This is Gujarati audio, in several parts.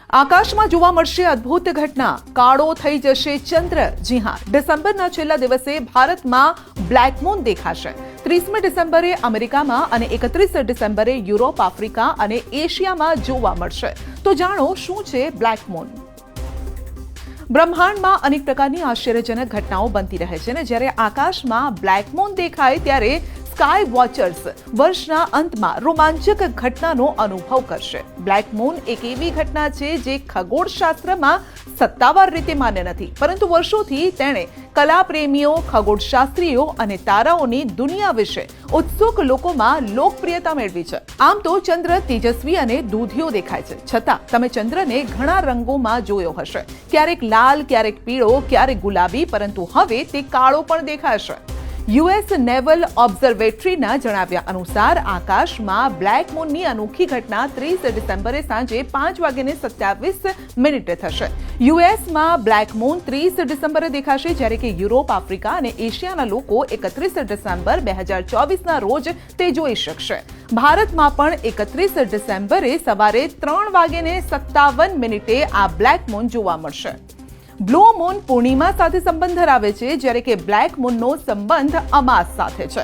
આકાશમાં જોવા મળશે અદ્ભુત ઘટના, કાળો થઈ જશે ચંદ્ર। જી હા, ડિસેમ્બરના છેલ્લા દિવસે ભારતમાં બ્લેક મૂન દેખાશે। 30મી ડિસેમ્બરે અમેરિકામાં અને 31 ડિસેમ્બરે યુરોપ, આફ્રિકા અને એશિયામાં જોવા મળશે। તો જાણો શું છે બ્લેક મૂન। બ્રહ્માંડમાં અનેક પ્રકારની આશ્ચર્યજનક ઘટનાઓ બનતી રહે છે ને જ્યારે આકાશમાં બ્લેક મૂન દેખાય ત્યારે સ્કાય વોચર્સ વર્ષના અંતમાં રોમાંચક ઘટનાનો અનુભવ કરશે। બ્લેક મૂન એક એવી ઘટના છે જે ખગોળશાસ્ત્રમાં સત્તાવાર રીતે માન્ય નથી, પરંતુ વર્ષોથી તેણે કલાપ્રેમીઓ, ખગોળશાસ્ત્રીઓ અને તારાઓની દુનિયા વિશે ઉત્સુક લોકોમાં લોકપ્રિયતા મેળવી છે। આમ તો ચંદ્ર તેજસ્વી અને દૂધિયો દેખાય છે, છતાં તમે ચંદ્રને ઘણા રંગોમાં જોયો હશે, ક્યારેક લાલ, ક્યારેક પીળો, ક્યારેક ગુલાબી, પરંતુ હવે તે કાળો પણ દેખાશે। યુએસ નેવલ ઓબ્ઝર્વેટરીના જણાવ્યા અનુસાર આકાશમાં બ્લેક મૂનની અનોખી ઘટના 30 ડિસેમ્બરે સાંજે 5:27 થશે। યુએસમાં બ્લેક મૂન 30 ડિસેમ્બરે દેખાશે, જ્યારે કે યુરોપ, આફ્રિકા અને એશિયાના લોકો 31 ડિસેમ્બર 2024ના રોજ તે જોઈ શકશે। ભારતમાં પણ 31 ડિસેમ્બરે સવારે 3:57 આ બ્લેક મૂન જોવા મળશે। બ્લુ મૂન પૂર્ણિમા સાથે સંબંધ ધરાવે છે, જ્યારે કે બ્લેક મૂનનો સંબંધ અમાસ સાથે છે।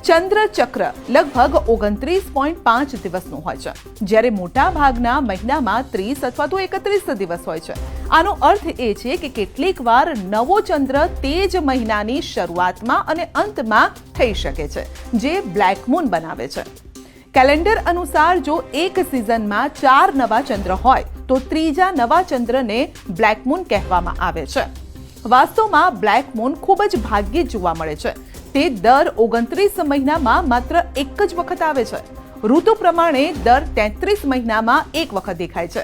ચંદ્ર ચક્ર લગભગ 29.5 દિવસનું હોય છે, જ્યારે મોટા ભાગના મહિનામાં 30 અથવા તો 31 દિવસ હોય છે। આનો અર્થ એ છે કે કેટલીક વાર નવો ચંદ્ર તે જ મહિનાની શરૂઆતમાં અને અંતમાં થઈ શકે છે, જે બ્લેક મૂન બનાવે છે। કેલેન્ડર અનુસાર જો એક સિઝનમાં 4 નવા ચંદ્ર હોય તો ત્રીજા નવા ચંદ્રને બ્લેક મૂન કહેવામાં આવે છે। વાસ્તવમાં બ્લેક મૂન ખૂબ જ ભાગ્યે જોવા મળે છે। તે દર 29 મહિનામાં માત્ર એક જ વખત આવે છે। ઋતુ પ્રમાણે દર 33 મહિનામાં એક વખત દેખાય છે।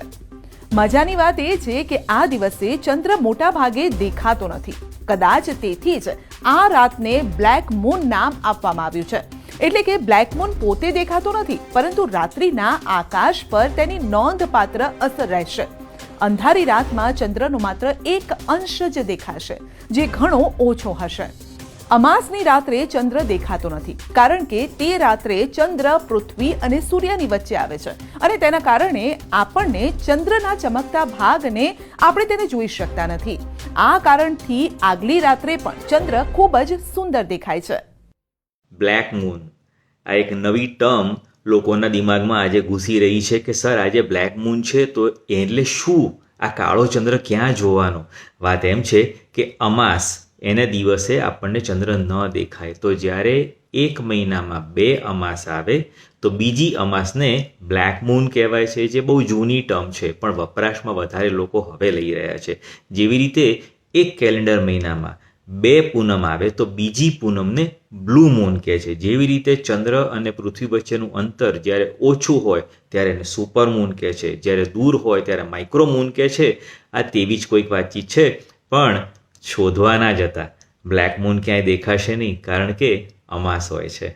મજાની વાત એ છે કે આ દિવસે ચંદ્ર મોટા ભાગે દેખાતો નથી, કદાચ તેથી જ આ રાતને બ્લેક મૂન નામ આપવામાં આવ્યું છે। એટલે કે બ્લેક મૂન પોતે દેખાતો નથી, પરંતુ રાત્રિના આકાશ પર તેની નોંધપાત્ર અસર રહેશે। અંધારી રાતમાં ચંદ્રનો માત્ર એક અંશ જ દેખાશે, જે ઘણો ઓછો હશે। અમાસની રાત્રે ચંદ્ર દેખાતો નથી, કારણ કે તે રાત્રે ચંદ્ર પૃથ્વી અને સૂર્યની વચ્ચે આવે છે, અને તેના કારણે આપણને ચંદ્રના ચમકતા ભાગને આપણે તેને જોઈ શકતા નથી। આ કારણથી આગલી રાત્રે પણ ચંદ્ર ખૂબ જ સુંદર દેખાય છે। બ્લેક મૂન આ એક નવી ટર્મ લોકોના દિમાગમાં આજે ઘૂસી રહી છે કે સર આજે બ્લેક મૂન છે તો એટલે શું, આ કાળો ચંદ્ર ક્યાં જોવાનો। વાત એમ છે કે અમાસ એને દિવસે આપણને ચંદ્ર ન દેખાય, તો જ્યારે એક મહિનામાં 2 અમાસ આવે તો બીજી અમાસને બ્લેક મૂન કહેવાય છે, જે બહુ જૂની ટર્મ છે પણ વપરાશમાં વધારે લોકો હવે લઈ રહ્યા છે। જેવી રીતે એક કેલેન્ડર મહિનામાં 2 પૂનમ આવે તો બીજી પૂનમને બ્લુ મૂન કહે છે। જેવી રીતે ચંદ્ર અને પૃથ્વી વચ્ચેનું અંતર જ્યારે ઓછું હોય ત્યારે એને સુપર મૂન કહે છે, જ્યારે દૂર હોય ત્યારે માઇક્રો મૂન કહે છે। આ તેવી જ કોઈક વાતચીત છે, પણ શોધવા ના જતા બ્લેક મૂન ક્યાંય દેખાશે નહીં, કારણ કે અમાસ હોય છે।